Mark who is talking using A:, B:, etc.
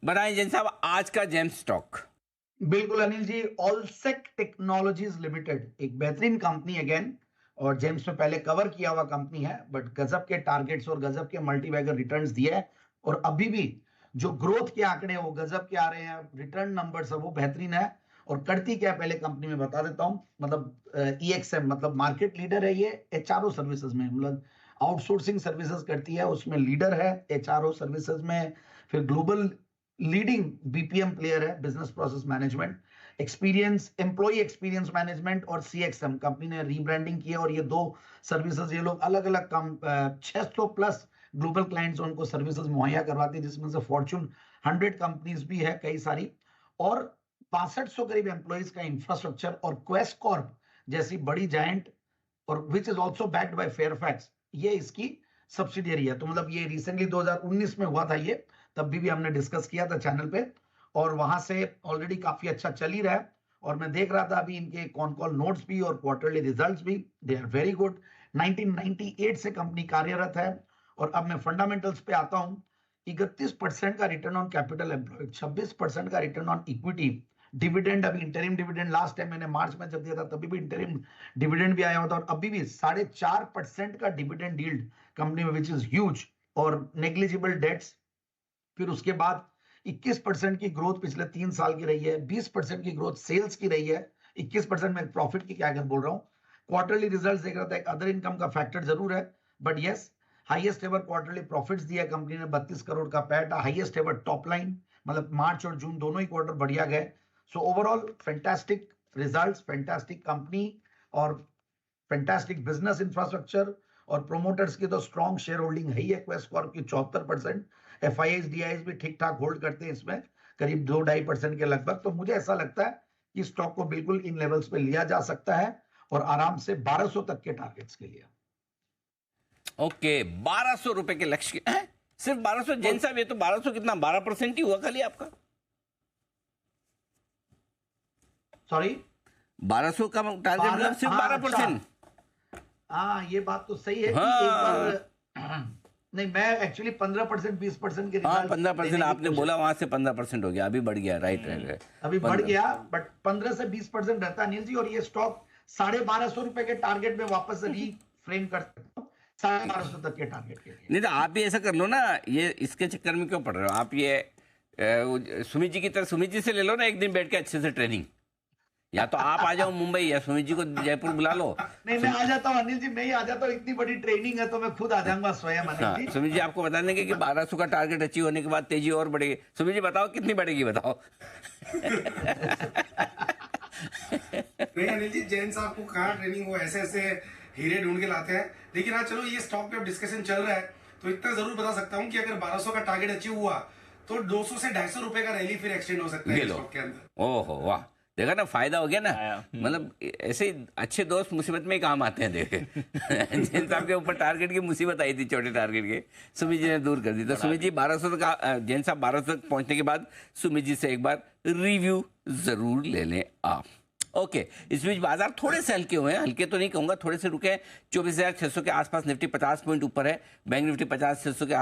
A: बताएं जैन साहब आज का जेम स्टॉक।
B: बिल्कुल अनिल जी, ऑलसेक टेक्नोलॉजीज लिमिटेड एक बेहतरीन कंपनी अगेन, और जेम्स में पहले कवर किया हुआ कंपनी है, बट गजब के टारगेट्स और गजब के मल्टीबैगर रिटर्न्स दिए हैं, और अभी भी जो ग्रोथ के आंकड़े हैं वो गजब के आ रहे हैं, रिटर्न नंबर्स है वो बेहतरीन है। और करती क्या है पहले कंपनी में बता देता हूं, मतलब ईएक्सएम मतलब मार्केट लीडर है ये एचआरओ सर्विसेज में, मतलब आउटसोर्सिंग सर्विसेज करती है, उसमें लीडर है एचआरओ सर्विसेज में। फिर ग्लोबल लीडिंग बीपीएम प्लेयर है, business process management, experience employ experience management और सीएक्सएम कंपनी ने रीब्रांडिंग किया, और ये दो सर्विसेज ये लोग अलग अलग कम 600 प्लस ग्लोबल क्लाइंट्स उनको सर्विसेज मुहैया करवाती है, जिसमें से फॉर्च्यून 100 कंपनीज भी है कई सारी, और 6500 करीब एम्प्लॉइज का इंफ्रास्ट्रक्चर, और क्वेस्ट कॉर्प जैसी बड़ी जायंट, और which is also backed by Fairfax, ये इसकी सब्सिडियरी है। तो मतलब ये रिसेंटली 2019 में हुआ था ये, तब भी हमने डिस्कस किया था चैनल पे, और वहां से ऑलरेडी काफी अच्छा चल ही रहा है। और मैं देख रहा था अभी इनके कॉन कॉल नोट्स भी और क्वार्टरली रिजल्ट्स भी, दे आर वेरी गुड। 1998 से कंपनी कार्यरत है। और अब मैं फंडामेंटल्स पे आता हूं। 31% का रिटर्न ऑन कैपिटल एम्प्लॉयड, 26% का रिटर्न ऑन इक्विटी, डिविडेंड अभी इंटरिम डिविडेंड लास्ट टाइम मैंने मार्च में जब दिया था तभी भी इंटरिम डिविडेंड भी आया हुआ था, और अभी भी 4.5% का डिविडेंड यील्ड कंपनी में, विच इज ह्यूज, और नेग्लिजिबल डेट्स। फिर उसके बाद 21% की ग्रोथ पिछले 3 साल की रही है, 20% की ग्रोथ सेल्स की रही है, 21% में प्रॉफिट की क्या बोल रहा हूं। क्वार्टरली रिजल्ट्स देख रहा था, एक अदर इनकम का फैक्टर जरूर है, but yes highest ever quarterly profits दिया कंपनी ने, 32 करोड़ का PAT, highest ever top line, मतलब मार्च और जून दोनों ही क्वार्टर बढ़िया गए। So overall fantastic results, fantastic company, और फैंटास्टिक बिजनेस इंफ्रास्ट्रक्चर, और प्रोमोटर्स की तो स्ट्रॉन्ग शेयर होल्डिंग है ही है क्वेस्ट कॉर्प की 74%। एफआईआईज डीआईज भी ठीक ठाक होल्ड करते हैं इसमें, करीब 2-2.5% के लगभग। तो मुझे ऐसा लगता है कि स्टॉक को बिल्कुल इन लेवल्स पे लिया जा सकता है, और आराम से 1200 तक के टारगेट्स के लिए।
A: ओके, 1200 रुपए के लक्ष्य सिर्फ 1200 जैन साहब, ये तो 1200 कितना 12% ही हुआ खाली आपका।
B: सॉरी,
A: 1200 का टारगेट मतलब सिर्फ 12%।
B: हाँ ये बात तो सही है कि
A: हाँ।
B: एक बार नहीं, मैं एक्चुअली 15% 20% के
A: हाँ 15% आपने बोला, वहां से 15% हो गया, अभी बढ़ गया। राइट राइट,
B: अभी बढ़ गया, बट 15 से 20% रहता है अनिल जी, और ये स्टॉक 1250 रुपए के टारगेट में वापस रीफ्रेम कर सकता हूँ, 1250 तक के टारगेट के लिए।
A: नहीं तो आप भी ऐसा कर लो ना, ये इसके चक्कर में क्यों पड़ रहे हो आप, ये सुमित जी की तरह सुमित जी से ले लो ना एक दिन बैठ के अच्छे से ट्रेनिंग, या तो आप आ जाओ मुंबई या सुमित जी को जयपुर बुला लो।
B: नहीं मैं आ जाता हूँ अनिल जी, मैं ही आ जाता हूँ, इतनी बड़ी ट्रेनिंग है तो मैं खुद आ जाऊंगा स्वयं अनिल जी।
A: सुमित जी आपको बता देंगे कि 1200 का टारगेट अचीव होने के बाद तेजी और बढ़ेगी। सुमित जी बताओ कितनी बढ़ेगी, बताओ।
C: नहीं अनिल जी, जैन साहब को कहाँ ट्रेनिंग, वो ऐसे ऐसे हीरे ढूंढ के लाते हैं। लेकिन हाँ चलो, ये स्टॉक पे डिस्कशन चल रहा है तो इतना जरूर बता सकता हूँ कि अगर 1200 का टारगेट अचीव हुआ तो 200 से 250 रुपए का रैली फिर एक्सटेंड हो सकता है स्टॉक के अंदर।
A: ओहो वाह, देखा ना, फायदा हो गया ना। मतलब ऐसे अच्छे दोस्त मुसीबत में ही काम आते हैं। देखे जैन साहब के ऊपर टारगेट की मुसीबत आई थी, छोटे टारगेट के, सुमित जी ने दूर कर दी। तो सुमित जी 1200 तक, जैन साहब 1200 तक पहुंचने के बाद सुमित जी से एक बार रिव्यू जरूर ले लें आप। ओके, इस बीच बाजार थोड़े से हल्के हुए हैं, हल्के तो नहीं कहूंगा, थोड़े से रुके हैं। 24,600 के आसपास निफ्टी 50 पॉइंट ऊपर है, बैंक निफ्टी 50,600 के